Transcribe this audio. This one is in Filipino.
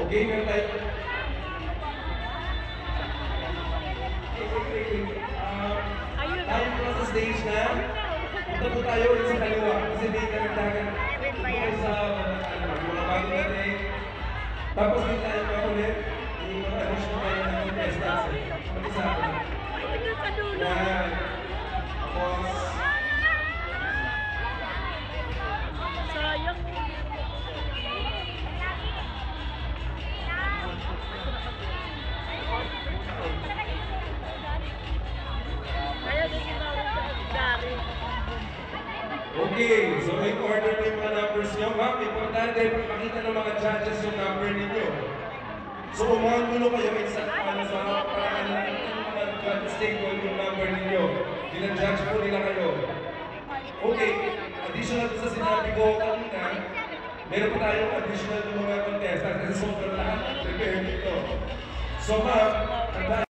Okay, meron tayo. Tayo po sa stage na. Punta po tayo ulit sa kaliwa. Kasi may karagdagan. Tayo sa mga bago natin. Tapos din tayo pa ulit. Yung mga additional tayo ng contestants. Mag-isa ako. Yan. Tapos. Sayang. Okay, so may order po yung mga numbers nyo. Ma'am, importante, pakita ng mga judges yung number ninyo. So kung mga gulo kayo, exact para sa paraan na yung mga judges take yung number ninyo. Dinajudge po nila kayo. Okay, additional sa sinabi ko kanina, meron pa tayong additional ng mga contestants kasi sobrang lahat prepare dito. So ma'am,